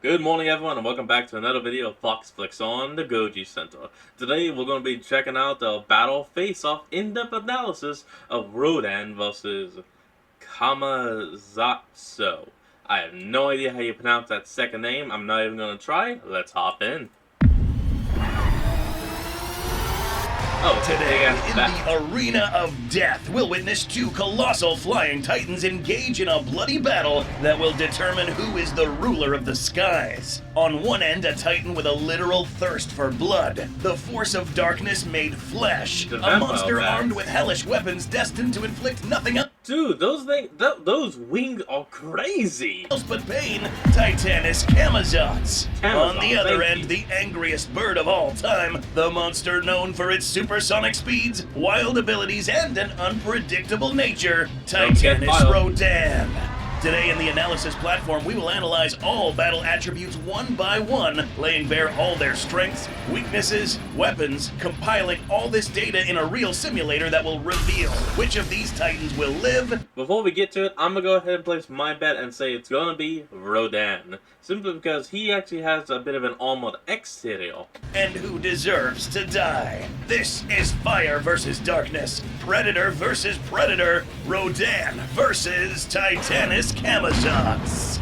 Good morning, everyone, and welcome back to another video of Fox Flicks on the Goji Center. Today, we're going to be checking out the Battle Face-Off in-depth analysis of Rodan versus Camazotz. I have no idea how you pronounce that second name. I'm not even going to try. Let's hop in. Today, in the arena of death, we'll witness two colossal flying titans engage in a bloody battle that will determine who is the ruler of the skies. On one end, a titan with a literal thirst for blood, the force of darkness made flesh, a monster armed with hellish weapons destined to inflict nothing else. Dude, those wings are crazy. But pain, Titanus Camazotz. On the other end, the angriest bird of all time, the monster known for its supersonic speeds, wild abilities, and an unpredictable nature, Titanus Rodan. Today in the analysis platform, we will analyze all battle attributes one by one, laying bare all their strengths, weaknesses, weapons, compiling all this data in a real simulator that will reveal which of these titans will live. Before we get to it, I'm going to go ahead and place my bet and say it's going to be Rodan. Simply because he actually has a bit of an armored exterior. And who deserves to die. This is Fire versus Darkness, Predator versus Predator, Rodan versus Titanus Camazotz.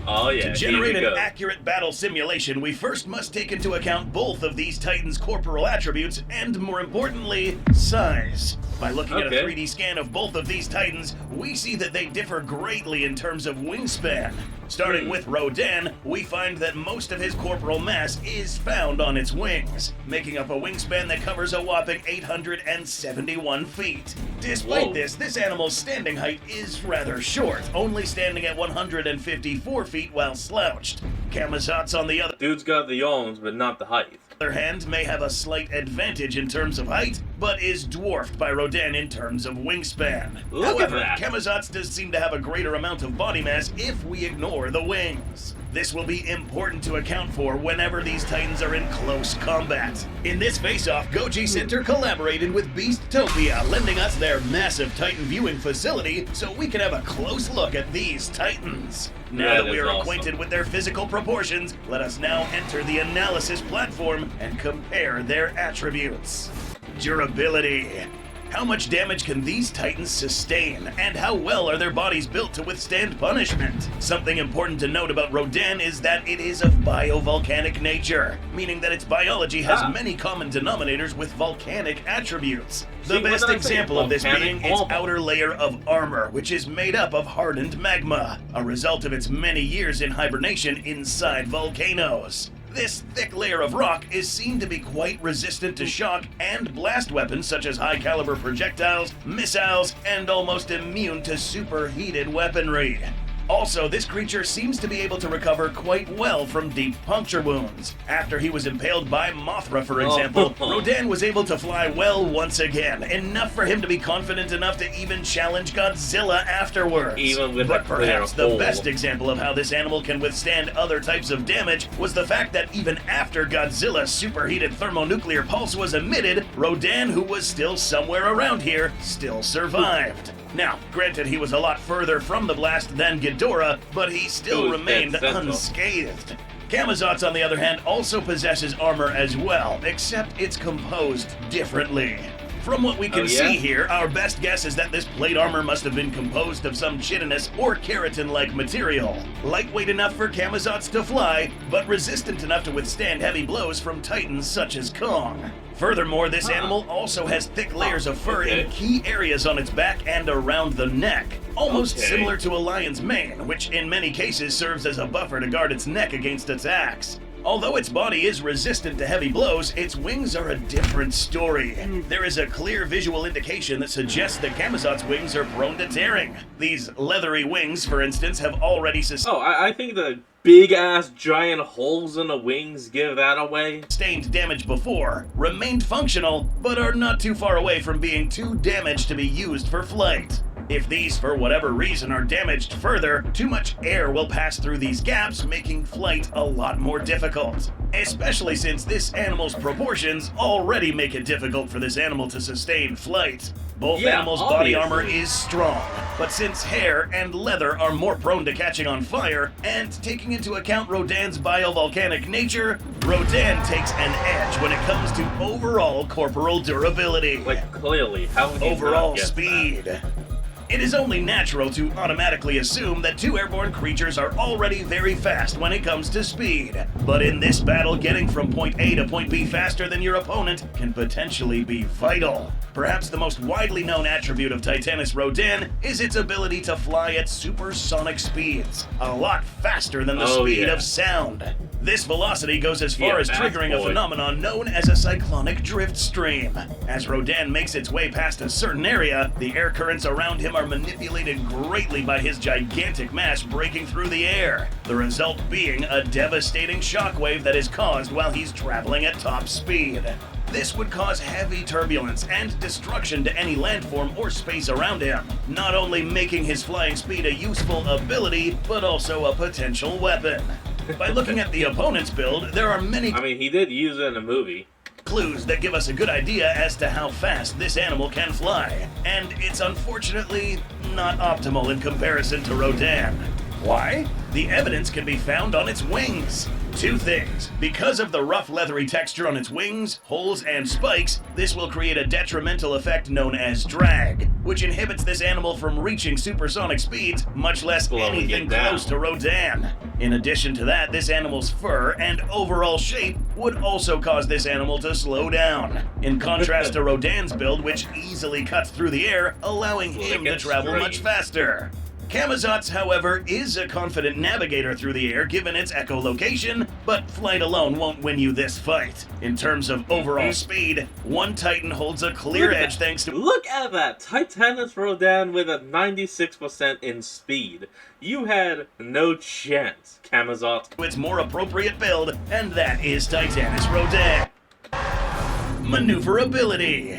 Oh yeah, to generate an accurate battle simulation, we first must take into account both of these titans' corporal attributes and, more importantly, size. By looking at a 3D scan of both of these titans, we see that they differ greatly in terms of wingspan. Starting with Rodan, we find that most of his corporal mass is found on its wings, making up a wingspan that covers a whopping 871 feet. Despite this animal's standing height is rather short, only standing at 154 feet while slouched. Camazotz, on the other dude's got the arms, but not the height. Other hand, may have a slight advantage in terms of height, but is dwarfed by Rodan in terms of wingspan. However, Camazotz does seem to have a greater amount of body mass if we ignore the wings. This will be important to account for whenever these titans are in close combat. In this face-off, Goji Center collaborated with Beasttopia, lending us their massive titan viewing facility so we can have a close look at these titans. Now that we are acquainted with their physical proportions, let us now enter the analysis platform and compare their attributes. Durability. How much damage can these titans sustain, and how well are their bodies built to withstand punishment? Something important to note about Rodan is that it is of biovolcanic nature, meaning that its biology has many common denominators with volcanic attributes. The best example of this being its outer layer of armor, which is made up of hardened magma, a result of its many years in hibernation inside volcanoes. This thick layer of rock is seen to be quite resistant to shock and blast weapons such as high-caliber projectiles, missiles, and almost immune to superheated weaponry. Also, this creature seems to be able to recover quite well from deep puncture wounds. After he was impaled by Mothra, for example, Rodan was able to fly well once again, enough for him to be confident enough to even challenge Godzilla afterwards. But perhaps the best example of how this animal can withstand other types of damage was the fact that even after Godzilla's superheated thermonuclear pulse was emitted, Rodan, who was still somewhere around here, still survived. Now, granted, he was a lot further from the blast than Ghidorah, but he still remained unscathed. Camazotz, on the other hand, also possesses armor as well, except it's composed differently. From what we can see here, our best guess is that this plate armor must have been composed of some chitinous or keratin-like material. Lightweight enough for Camazotz to fly, but resistant enough to withstand heavy blows from titans such as Kong. Furthermore, this animal also has thick layers of fur in key areas on its back and around the neck, almost similar to a lion's mane, which in many cases serves as a buffer to guard its neck against attacks. Although its body is resistant to heavy blows, its wings are a different story. There is a clear visual indication that suggests that Camazotz's wings are prone to tearing. These leathery wings, for instance, have already I think the big-ass giant holes in the wings give that away. Sustained damage before, remained functional, but are not too far away from being too damaged to be used for flight. If these, for whatever reason, are damaged further, too much air will pass through these gaps, making flight a lot more difficult. especially since this animal's proportions already make it difficult for this animal to sustain flight. Both animals' body armor is strong, but since hair and leather are more prone to catching on fire, and taking into account Rodan's biovolcanic nature, Rodan takes an edge when it comes to overall corporal durability. Like, clearly, how would you overall not get speed. That? It is only natural to automatically assume that two airborne creatures are already very fast when it comes to speed. But in this battle, getting from point A to point B faster than your opponent can potentially be vital. Perhaps the most widely known attribute of Titanus Rodan is its ability to fly at supersonic speeds, a lot faster than the speed of sound. This velocity goes as far as triggering a phenomenon known as a cyclonic drift stream. As Rodan makes its way past a certain area, the air currents around him are manipulated greatly by his gigantic mass breaking through the air, the result being a devastating shockwave that is caused while he's traveling at top speed. This would cause heavy turbulence and destruction to any landform or space around him, not only making his flying speed a useful ability, but also a potential weapon. By looking at the opponent's build, there are many he did use it in a movie. Clues that give us a good idea as to how fast this animal can fly, and it's unfortunately not optimal in comparison to Rodan. Why? The evidence can be found on its wings. Two things. Because of the rough leathery texture on its wings, holes, and spikes, this will create a detrimental effect known as drag, which inhibits this animal from reaching supersonic speeds, much less anything close to Rodan. In addition to that, this animal's fur and overall shape would also cause this animal to slow down, in contrast to Rodan's build, which easily cuts through the air, allowing him to travel much faster. Camazotz, however, is a confident navigator through the air given its echolocation, but flight alone won't win you this fight. In terms of overall speed, one Titan holds a clear edge thanks to— Look at that! Titanus Rodan with a 96% in speed. You had no chance, Camazotz. Its more appropriate build, and that is Titanus Rodan. Maneuverability.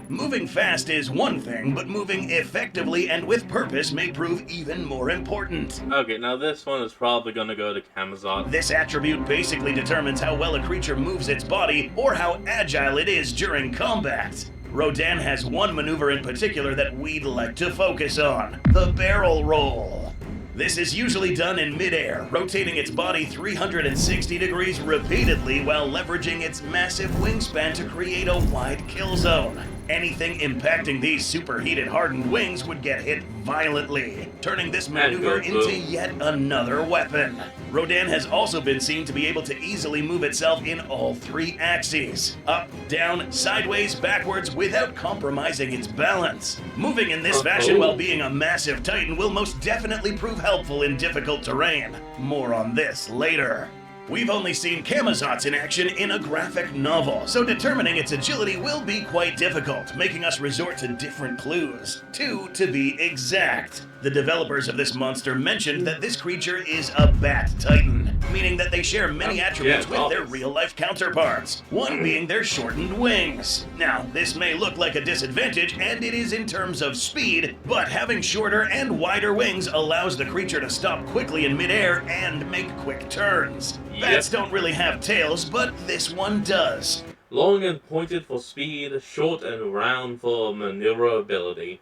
Moving fast is one thing, but moving effectively and with purpose may prove even more important. Okay, now this one is probably going to go to Camazotz. This attribute basically determines how well a creature moves its body or how agile it is during combat. Rodan has one maneuver in particular that we'd like to focus on: the barrel roll. This is usually done in midair, rotating its body 360 degrees repeatedly while leveraging its massive wingspan to create a wide kill zone. Anything impacting these superheated hardened wings would get hit violently, turning this maneuver into yet another weapon. Rodan has also been seen to be able to easily move itself in all three axes: up, down, sideways, backwards, without compromising its balance. Moving in this fashion while being a massive Titan will most definitely prove helpful in difficult terrain. More on this later. We've only seen Camazotz in action in a graphic novel, so determining its agility will be quite difficult, making us resort to different clues. 2 to be exact. The developers of this monster mentioned that this creature is a Bat Titan, meaning that they share many attributes with their real-life counterparts, one being their shortened wings. Now, this may look like a disadvantage, and it is in terms of speed, but having shorter and wider wings allows the creature to stop quickly in midair and make quick turns. Bats don't really have tails, but this one does. Long and pointed for speed, short and round for maneuverability.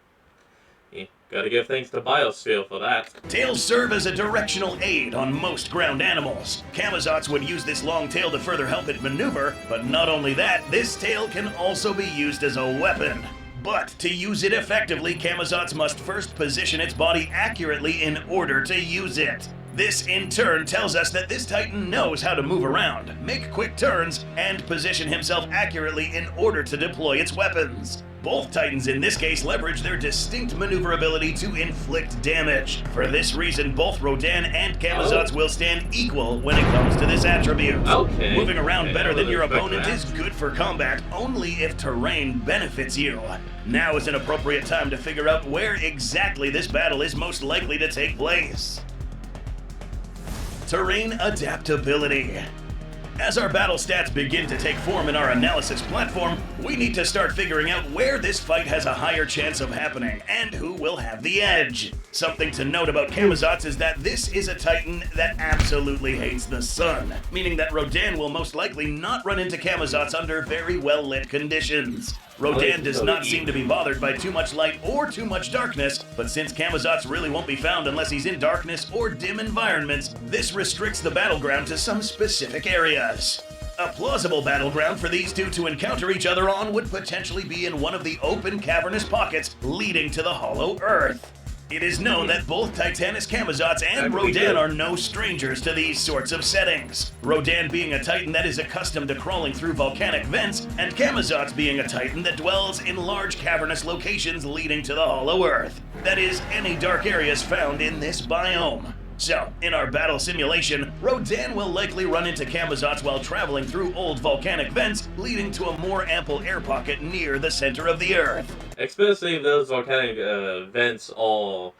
Gotta give thanks to Biosphere for that. Tails serve as a directional aid on most ground animals. Camazotz would use this long tail to further help it maneuver, but not only that, this tail can also be used as a weapon. But to use it effectively, Camazotz must first position its body accurately in order to use it. This, in turn, tells us that this Titan knows how to move around, make quick turns, and position himself accurately in order to deploy its weapons. Both Titans in this case leverage their distinct maneuverability to inflict damage. For this reason, both Rodan and Camazotz will stand equal when it comes to this attribute. Moving around better than your opponent is good for combat only if terrain benefits you. Now is an appropriate time to figure out where exactly this battle is most likely to take place. Terrain adaptability. As our battle stats begin to take form in our analysis platform, We need to start figuring out where this fight has a higher chance of happening and who will have the edge. Something to note about Camazotz is that this is a Titan that absolutely hates the sun, meaning that Rodan will most likely not run into Camazotz under very well-lit conditions. Rodan does not seem to be bothered by too much light or too much darkness, but since Camazotz really won't be found unless he's in darkness or dim environments, this restricts the battleground to some specific areas. A plausible battleground for these two to encounter each other on would potentially be in one of the open cavernous pockets leading to the hollow earth. It is known that both Titanus Camazotz and Rodan are no strangers to these sorts of settings. Rodan being a Titan that is accustomed to crawling through volcanic vents, and Camazotz being a Titan that dwells in large cavernous locations leading to the hollow earth. That is, any dark areas found in this biome. So, in our battle simulation, Rodan will likely run into Camazotz while traveling through old volcanic vents, leading to a more ample air pocket near the center of the Earth. Especially if those volcanic vents all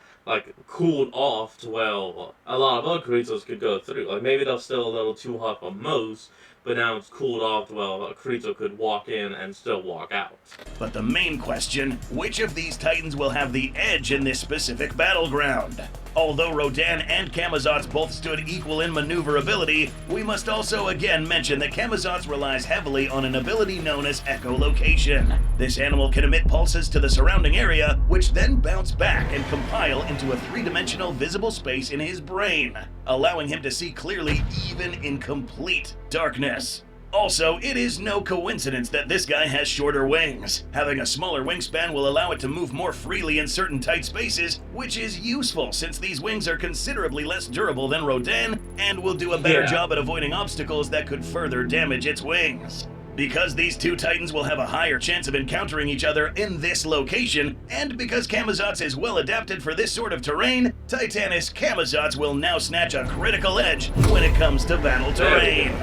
cooled off to where a lot of other creatures could go through. Like maybe they're still a little too hot for most, but now it's cooled off to where a creature could walk in and still walk out. But the main question, which of these Titans will have the edge in this specific battleground? Although Rodan and Camazotz both stood equal in maneuverability, we must also again mention that Camazotz relies heavily on an ability known as echolocation. This animal can emit pulses to the surrounding area, which then bounce back and compile into a three-dimensional visible space in his brain, allowing him to see clearly even in complete darkness. Also, it is no coincidence that this guy has shorter wings. Having a smaller wingspan will allow it to move more freely in certain tight spaces, which is useful since these wings are considerably less durable than Rodan and will do a better job at avoiding obstacles that could further damage its wings. Because these two Titans will have a higher chance of encountering each other in this location, and because Camazotz is well adapted for this sort of terrain, Titanus Camazotz will now snatch a critical edge when it comes to battle terrain.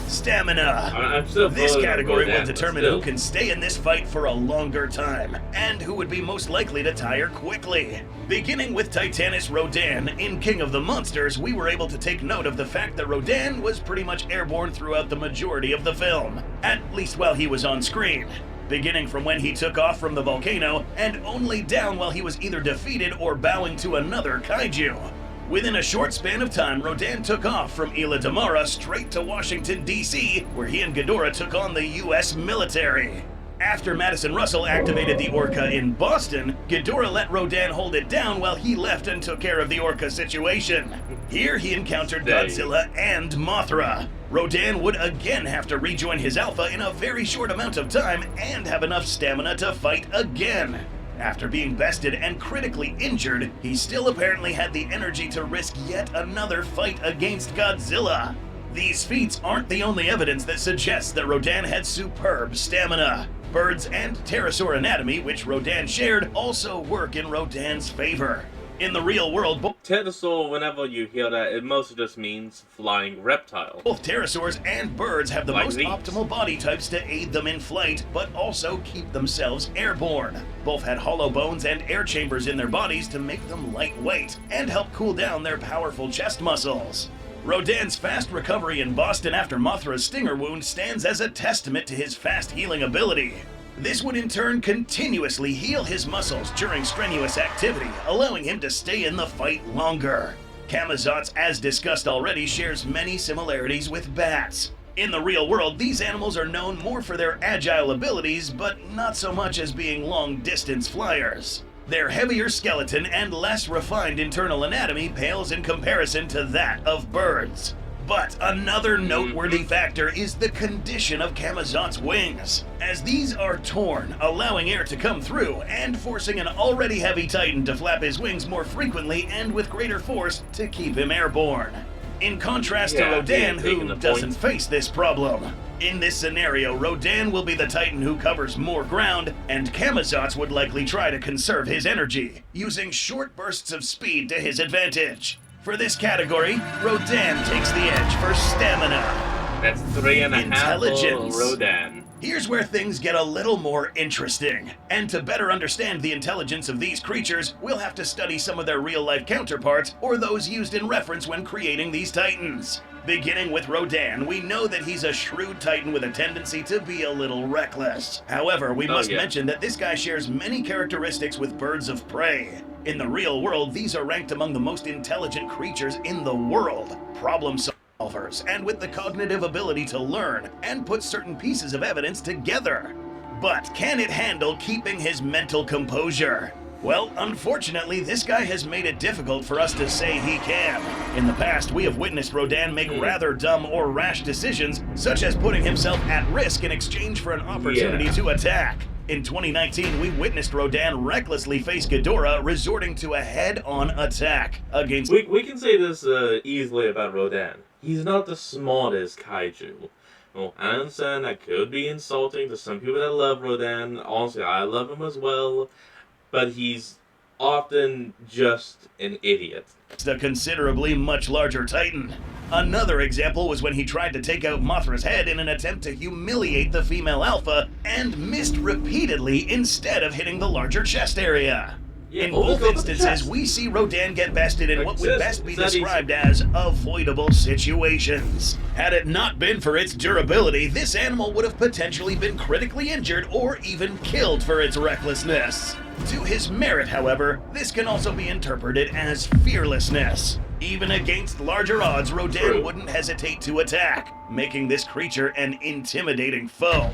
Stamina. This category will determine who can stay in this fight for a longer time, and who would be most likely to tire quickly. Beginning with Titanus Rodan, in King of the Monsters, we were able to take note of the fact that Rodan was pretty much airborne throughout the majority of the film, at least while he was on screen. Beginning from when he took off from the volcano, and only down while he was either defeated or bowing to another kaiju. Within a short span of time, Rodan took off from Isla Damara straight to Washington, D.C., where he and Ghidorah took on the U.S. military. After Madison Russell activated the Orca in Boston, Ghidorah let Rodan hold it down while he left and took care of the Orca situation. Here he encountered Godzilla and Mothra. Rodan would again have to rejoin his Alpha in a very short amount of time and have enough stamina to fight again. After being bested and critically injured, he still apparently had the energy to risk yet another fight against Godzilla. These feats aren't the only evidence that suggests that Rodan had superb stamina. Birds and pterosaur anatomy, which Rodan shared, also work in Rodan's favor. In the real world, pterosaur, whenever you hear that, it mostly just means flying reptile. Both pterosaurs and birds have the most optimal body types to aid them in flight, but also keep themselves airborne. Both had hollow bones and air chambers in their bodies to make them lightweight, and help cool down their powerful chest muscles. Rodan's fast recovery in Boston after Mothra's stinger wound stands as a testament to his fast healing ability. This would in turn continuously heal his muscles during strenuous activity, allowing him to stay in the fight longer. Camazotz, as discussed already, shares many similarities with bats. In the real world, these animals are known more for their agile abilities, but not so much as being long-distance flyers. Their heavier skeleton and less refined internal anatomy pales in comparison to that of birds. But another noteworthy factor is the condition of Camazotz's wings, as these are torn, allowing air to come through and forcing an already heavy Titan to flap his wings more frequently and with greater force to keep him airborne. In contrast to Rodan, who doesn't face this problem. In this scenario, Rodan will be the Titan who covers more ground, and Camazotz would likely try to conserve his energy, using short bursts of speed to his advantage. For this category, Rodan takes the edge for stamina. That's 3.5 Intelligence. Rodan. Here's where things get a little more interesting. And to better understand the intelligence of these creatures, we'll have to study some of their real-life counterparts or those used in reference when creating these Titans. Beginning with Rodan, we know that he's a shrewd titan with a tendency to be a little reckless. However, we must mention that this guy shares many characteristics with birds of prey. In the real world, these are ranked among the most intelligent creatures in the world, problem solvers, and with the cognitive ability to learn and put certain pieces of evidence together. But can it handle keeping his mental composure? Well, unfortunately, this guy has made it difficult for us to say he can. In the past, we have witnessed Rodan make rather dumb or rash decisions, such as putting himself at risk in exchange for an opportunity to attack. In 2019, we witnessed Rodan recklessly face Ghidorah, resorting to a head-on attack against... We can say this easily about Rodan. He's not the smartest kaiju. Well, I understand that could be insulting to some people that love Rodan. Honestly, I love him as well. But he's often just an idiot. It's a considerably much larger titan. Another example was when he tried to take out Mothra's head in an attempt to humiliate the female alpha and missed repeatedly instead of hitting the larger chest area. In both instances, we see Rodan get bested in what would best be described as avoidable situations. Had it not been for its durability, this animal would have potentially been critically injured or even killed for its recklessness. To his merit, however, this can also be interpreted as fearlessness. Even against larger odds, Rodan wouldn't hesitate to attack, making this creature an intimidating foe.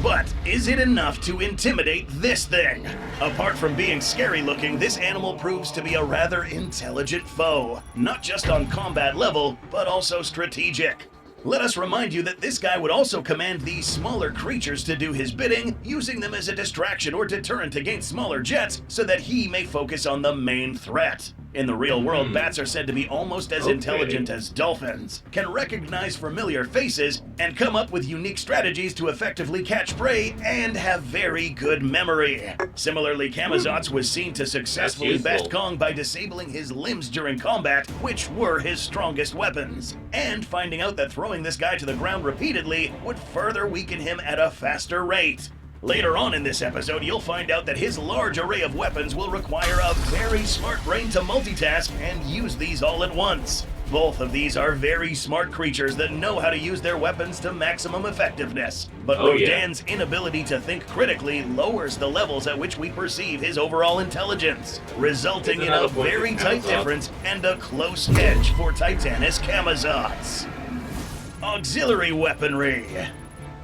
But is it enough to intimidate this thing? Apart from being scary looking, this animal proves to be a rather intelligent foe, not just on combat level, but also strategic. Let us remind you that this guy would also command these smaller creatures to do his bidding, using them as a distraction or deterrent against smaller jets so that he may focus on the main threat. In the real world, bats are said to be almost as intelligent as dolphins, can recognize familiar faces, and come up with unique strategies to effectively catch prey, and have very good memory. Similarly, Camazotz was seen to successfully best Kong by disabling his limbs during combat, which were his strongest weapons, and finding out that throwing this guy to the ground repeatedly would further weaken him at a faster rate. Later on in this episode, you'll find out that his large array of weapons will require a very smart brain to multitask and use these all at once. Both of these are very smart creatures that know how to use their weapons to maximum effectiveness. But Rodan's inability to think critically lowers the levels at which we perceive his overall intelligence, resulting in a very tight difference and a close edge for Titanus Camazotz. Auxiliary weaponry.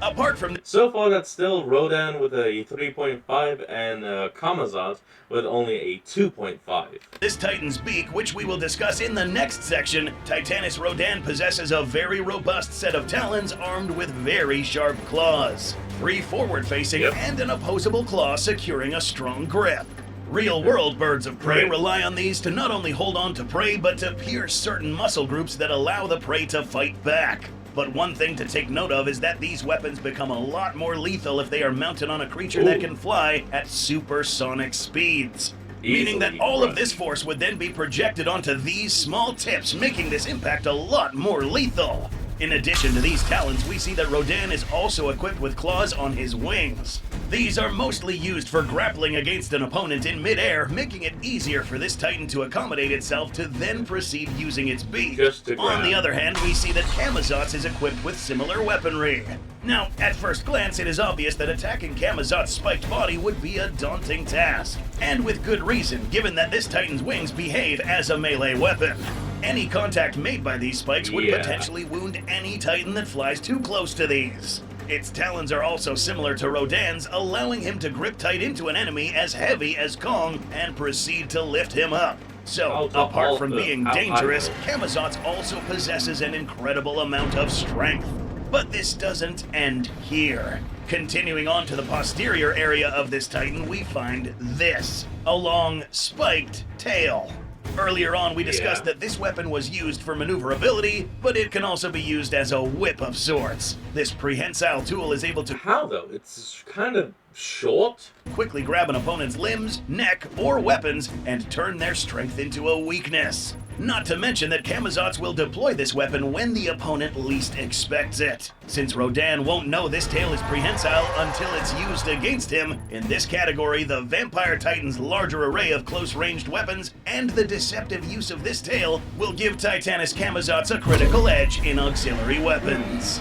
Apart from so far, that's still Rodan with a 3.5 and Camazotz with only a 2.5. This Titan's beak, which we will discuss in the next section, Titanus Rodan possesses a very robust set of talons armed with very sharp claws. 3 forward-facing and an opposable claw securing a strong grip. Real-world birds of prey rely on these to not only hold on to prey, but to pierce certain muscle groups that allow the prey to fight back. But one thing to take note of is that these weapons become a lot more lethal if they are mounted on a creature that can fly at supersonic speeds. Meaning that all of this force would then be projected onto these small tips, making this impact a lot more lethal. In addition to these talons, we see that Rodan is also equipped with claws on his wings. These are mostly used for grappling against an opponent in midair, making it easier for this titan to accommodate itself to then proceed using its beak. On the other hand, we see that Camazotz is equipped with similar weaponry. Now, at first glance, it is obvious that attacking Camazotz's spiked body would be a daunting task. And with good reason, given that this titan's wings behave as a melee weapon. Any contact made by these spikes would potentially wound any titan that flies too close to these. Its talons are also similar to Rodan's, allowing him to grip tight into an enemy as heavy as Kong and proceed to lift him up. So, apart from being dangerous, Camazotz also possesses an incredible amount of strength. But this doesn't end here. Continuing on to the posterior area of this titan, we find this, a long, spiked tail. Earlier on, we discussed that this weapon was used for maneuverability, but it can also be used as a whip of sorts. This prehensile tool is able to... How, though? It's kind of Short? Quickly grab an opponent's limbs, neck, or weapons and turn their strength into a weakness. Not to mention that Camazotz will deploy this weapon when the opponent least expects it. Since Rodan won't know this tail is prehensile until it's used against him, in this category the Vampire Titan's larger array of close-ranged weapons and the deceptive use of this tail will give Titanus Camazotz a critical edge in auxiliary weapons.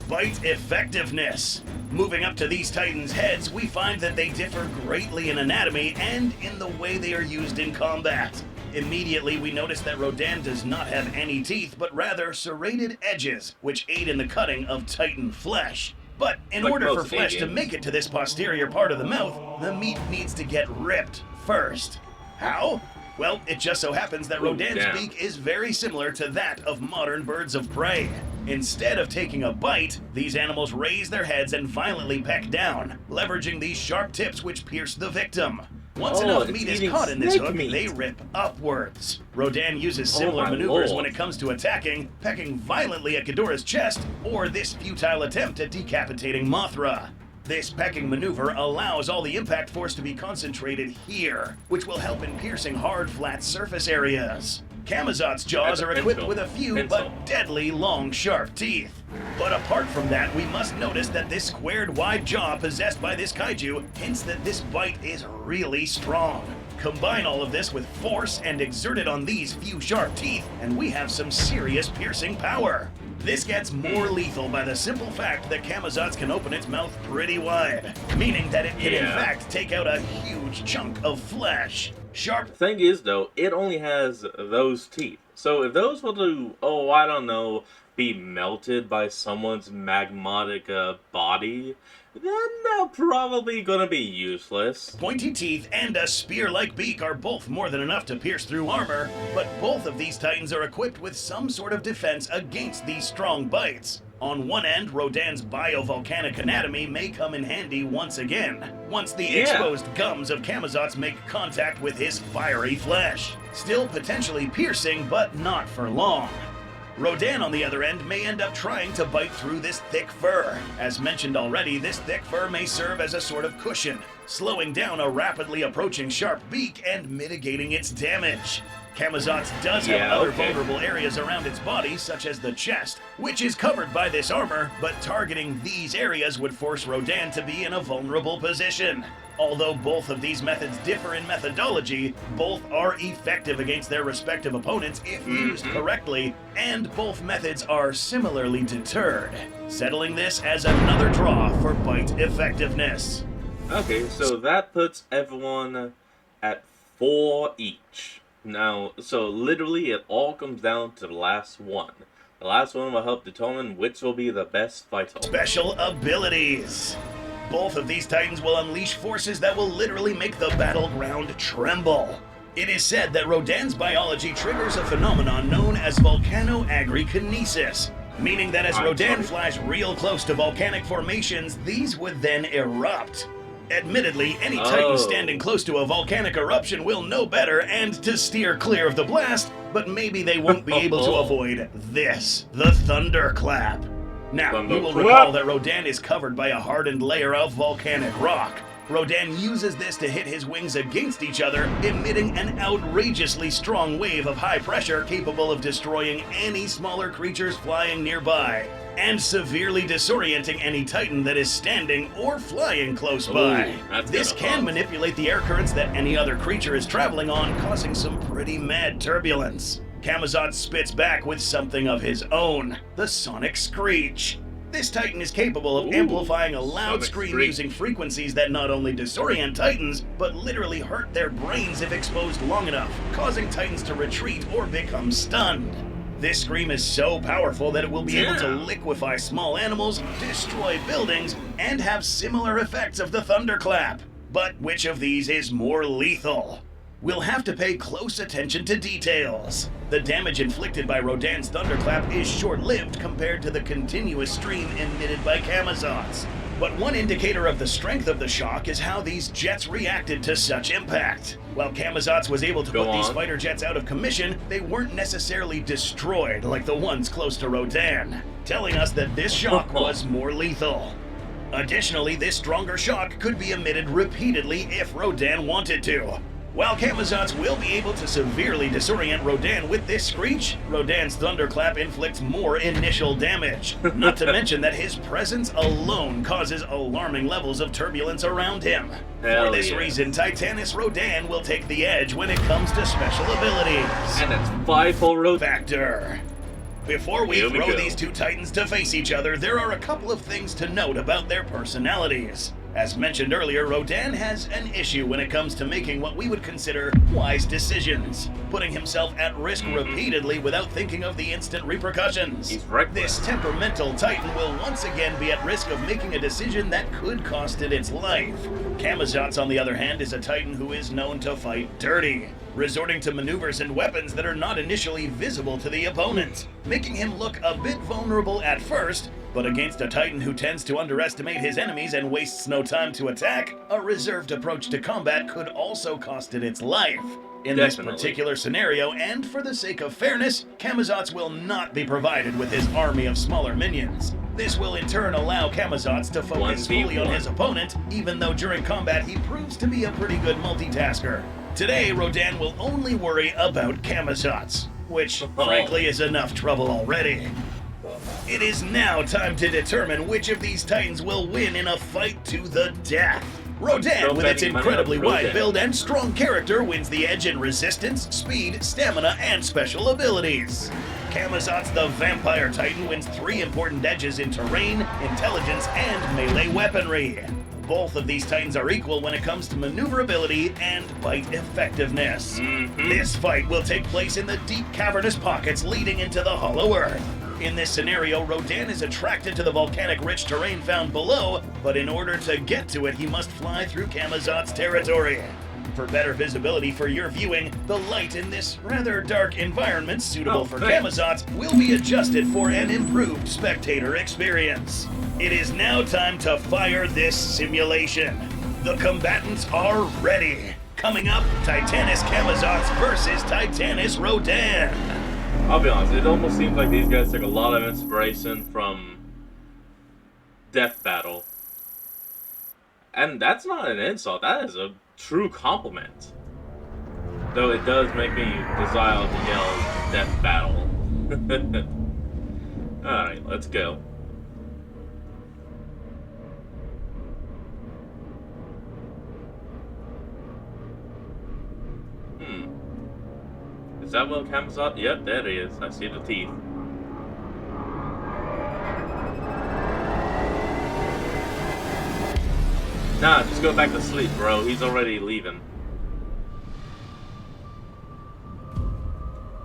Bite effectiveness. Moving up to these Titans' heads, we find that they differ greatly in anatomy and in the way they are used in combat. Immediately, we notice that Rodan does not have any teeth, but rather serrated edges, which aid in the cutting of Titan flesh. But in order for flesh to make it to this posterior part of the mouth, the meat needs to get ripped first. How? Well, it just so happens that Rodan's beak is very similar to that of modern birds of prey. Instead of taking a bite, these animals raise their heads and violently peck down, leveraging these sharp tips which pierce the victim. Once enough meat is caught in this hook, they rip upwards. Rodan uses similar maneuvers when it comes to attacking, pecking violently at Ghidorah's chest, or this futile attempt at decapitating Mothra. This pecking maneuver allows all the impact force to be concentrated here, which will help in piercing hard, flat surface areas. Camazotz jaws are equipped with a few but deadly long, sharp teeth. But apart from that, we must notice that this squared wide jaw possessed by this kaiju hints that this bite is really strong. Combine all of this with force and exert it on these few sharp teeth, and we have some serious piercing power. This gets more lethal by the simple fact that Camazotz can open its mouth pretty wide, meaning that it can in fact take out a huge chunk of flesh. Sharp. Thing is, though, it only has those teeth. So if those were to, I don't know, be melted by someone's magmatic body, then they're probably gonna be useless. Pointy teeth and a spear-like beak are both more than enough to pierce through armor, but both of these titans are equipped with some sort of defense against these strong bites. On one end, Rodan's biovolcanic anatomy may come in handy once again, once the exposed gums of Camazotz make contact with his fiery flesh. Still potentially piercing, but not for long. Rodan, on the other end, may end up trying to bite through this thick fur. As mentioned already, this thick fur may serve as a sort of cushion, slowing down a rapidly approaching sharp beak and mitigating its damage. Camazotz does have other vulnerable areas around its body, such as the chest, which is covered by this armor, but targeting these areas would force Rodan to be in a vulnerable position. Although both of these methods differ in methodology, both are effective against their respective opponents if used correctly, and both methods are similarly deterred, settling this as another draw for bite effectiveness. Okay, so that puts everyone at 4 each. Now, so literally it all comes down to the last one. The last one will help determine which will be the best fighter. Special abilities. Both of these titans will unleash forces that will literally make the battleground tremble. It is said that Rodan's biology triggers a phenomenon known as volcanoagrikinesis, meaning that as Rodan flies real close to volcanic formations, these would then erupt. Admittedly, any titan standing close to a volcanic eruption will know better and to steer clear of the blast, but maybe they won't be able to avoid this, the thunderclap. Now, you will recall that Rodan is covered by a hardened layer of volcanic rock. Rodan uses this to hit his wings against each other, emitting an outrageously strong wave of high pressure capable of destroying any smaller creatures flying nearby, and severely disorienting any titan that is standing or flying close by. This can manipulate the air currents that any other creature is traveling on, causing some pretty mad turbulence. Camazotz spits back with something of his own, the sonic screech. This titan is capable of amplifying a loud scream using frequencies that not only disorient titans, but literally hurt their brains if exposed long enough, causing titans to retreat or become stunned. This scream is so powerful that it will be able to liquefy small animals, destroy buildings, and have similar effects of the thunderclap. But which of these is more lethal? We'll have to pay close attention to details. The damage inflicted by Rodan's thunderclap is short-lived compared to the continuous stream emitted by Camazotz. But one indicator of the strength of the shock is how these jets reacted to such impact. While Camazotz was able to put these fighter jets out of commission, they weren't necessarily destroyed like the ones close to Rodan, telling us that this shock was more lethal. Additionally, this stronger shock could be emitted repeatedly if Rodan wanted to. While Camazotz will be able to severely disorient Rodan with this screech, Rodan's thunderclap inflicts more initial damage. Not to mention that his presence alone causes alarming levels of turbulence around him. For this reason, Titanus Rodan will take the edge when it comes to special abilities. And it's 5-full Rodan Factor. Before we throw these two titans to face each other, there are a couple of things to note about their personalities. As mentioned earlier, Rodan has an issue when it comes to making what we would consider wise decisions, putting himself at risk repeatedly without thinking of the instant repercussions. He's reckless. This temperamental titan will once again be at risk of making a decision that could cost it its life. Camazotz, on the other hand, is a titan who is known to fight dirty, resorting to maneuvers and weapons that are not initially visible to the opponent, making him look a bit vulnerable at first. But against a titan who tends to underestimate his enemies and wastes no time to attack, a reserved approach to combat could also cost it its life. In this particular scenario, and for the sake of fairness, Camazotz will not be provided with his army of smaller minions. This will in turn allow Camazotz to focus fully on his opponent, even though during combat he proves to be a pretty good multitasker. Today, Rodan will only worry about Camazotz, which frankly is enough trouble already. It is now time to determine which of these titans will win in a fight to the death. Rodan, with its incredibly wide build and strong character, wins the edge in resistance, speed, stamina, and special abilities. Camazotz, the vampire titan, wins 3 important edges in terrain, intelligence, and melee weaponry. Both of these titans are equal when it comes to maneuverability and bite effectiveness. This fight will take place in the deep cavernous pockets leading into the Hollow Earth. In this scenario, Rodan is attracted to the volcanic-rich terrain found below, but in order to get to it, he must fly through Camazotz territory. For better visibility for your viewing, the light in this rather dark environment suitable for Camazotz will be adjusted for an improved spectator experience. It is now time to fire this simulation. The combatants are ready. Coming up, Titanus Camazotz versus Titanus Rodan. I'll be honest, it almost seems like these guys took a lot of inspiration from Death Battle. And that's not an insult, that is a true compliment. Though it does make me desire to yell Death Battle. Alright, let's go. Is that what Camazotz? Yep, there it is. I see the teeth. Nah, just go back to sleep, bro. He's already leaving.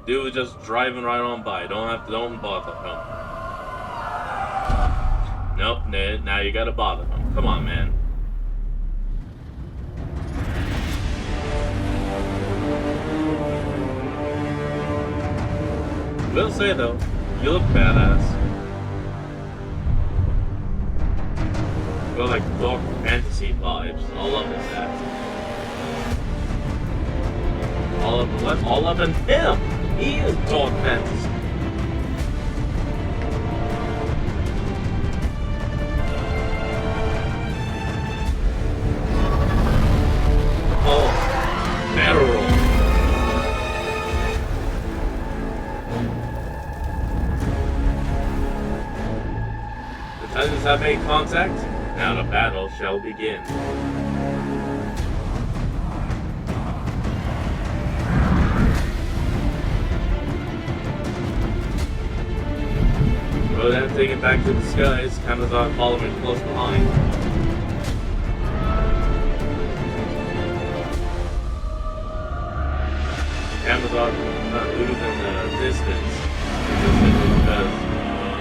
Dude was just driving right on by. Don't bother him. Nope, Ned. Now you gotta bother him. Come on, man. Will say though, you look badass. Got like dark fantasy vibes. All up in that. All up in him. He is dark fantasy. Oh, barrel roll. Titans have made contact. Now the battle shall begin. Rodan taking back to the skies. Camazotz following close behind. Camazotz losing the distance.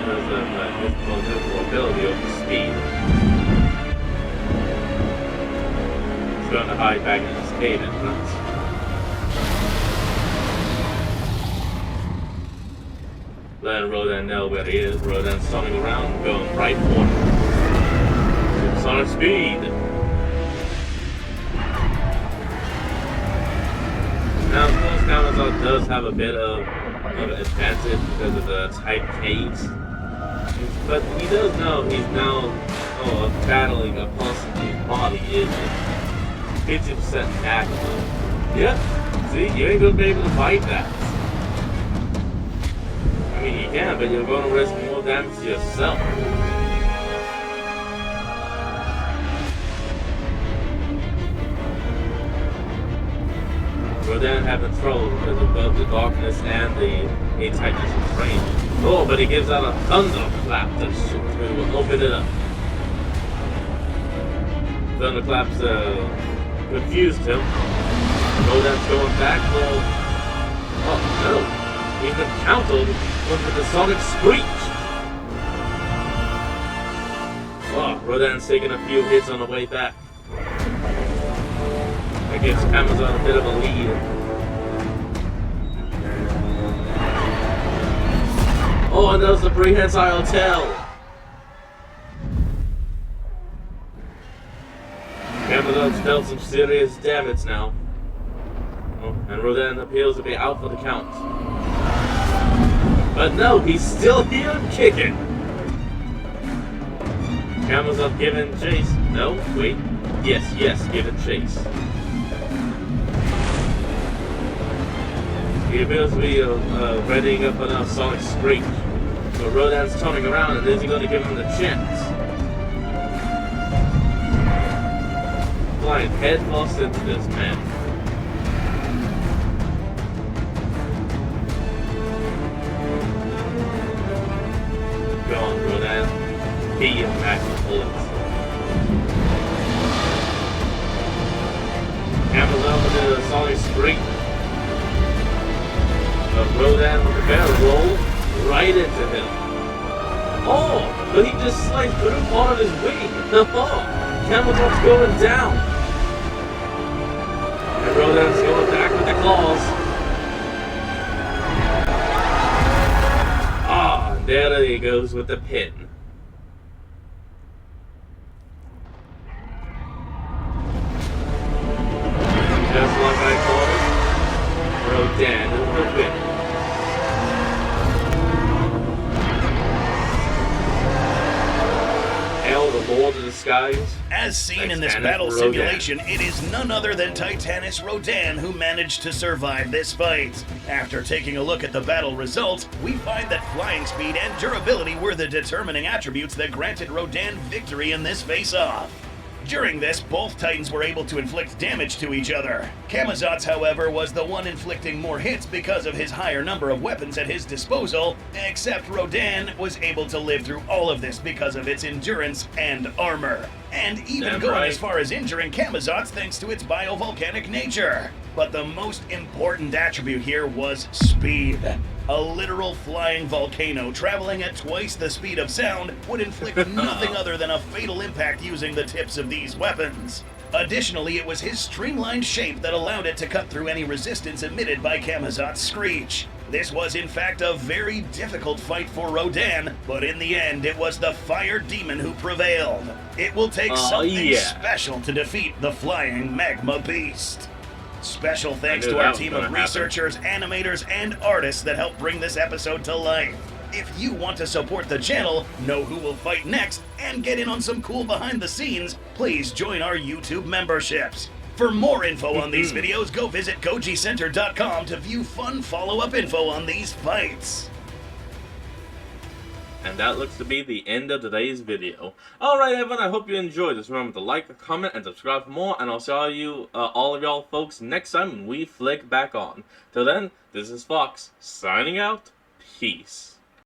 Because of his maneuverability over speed. He's going to hide back in his cave entrance. Letting Rodan know where he is. Rodan stunning around, going right for him. Sonic speed. Now, of course, Camazotz does have a bit of an advantage because of the tight caves. But he does know he's now battling a Constantine's body is 50% active. Yep. See, you ain't gonna be able to fight that. I mean, you can, but you're gonna risk more damage to yourself. Rodan having trouble because of both the darkness and the tightness of range. Oh, but he gives out a thunderclap to open it up. Thunderclaps confused him. Rodan's going back, though. Oh no! Even countered with the sonic screech. Oh, Rodan's taking a few hits on the way back. That gives Camazotz a bit of a lead. Oh, and there's the prehensile tail. Camazotz dealt some serious damage now. Oh, and Rodan appears to be out for the count. But no, he's still here and kicking. Camazotz giving chase. No, wait. Yes, giving chase. He appears to be readying up on a sonic screech. So Rodan's turning around, and is he going to give him the chance? Flying headfirst into this man. Go on, Rodan. Be a max bullets. Camazotz with a sonic screech. Rodan with the barrel roll right into him. Oh, but he just sliced through part of his wing. Oh, Camazotz going down. And Rodan's going back with the claws. Ah, there he goes with the pin. Just like I thought, Rodan is the winner. The Lord of the Skies. As seen in this battle simulation, it is none other than Titanus Rodan who managed to survive this fight. After taking a look at the battle results, we find that flying speed and durability were the determining attributes that granted Rodan victory in this face-off. During this, both Titans were able to inflict damage to each other. Camazotz, however, was the one inflicting more hits because of his higher number of weapons at his disposal, except Rodan was able to live through all of this because of its endurance and armor. And even going as far as injuring Camazotz thanks to its biovolcanic nature. But the most important attribute here was speed. A literal flying volcano traveling at twice the speed of sound would inflict nothing other than a fatal impact using the tips of these weapons. Additionally, it was his streamlined shape that allowed it to cut through any resistance emitted by Camazotz's screech. This was in fact a very difficult fight for Rodan, but in the end it was the fire demon who prevailed. It will take something special to defeat the flying magma beast. Special thanks to our team of researchers, animators, and artists that helped bring this episode to life. If you want to support the channel, know who will fight next, and get in on some cool behind the scenes, please join our YouTube memberships. For more info on these videos, go visit GojiCenter.com to view fun follow-up info on these fights. And that looks to be the end of today's video. Alright everyone, I hope you enjoyed this. Remember to like, comment, and subscribe for more, and I'll see all of y'all folks next time when we flick back on. Till then, this is Fox, signing out. Peace.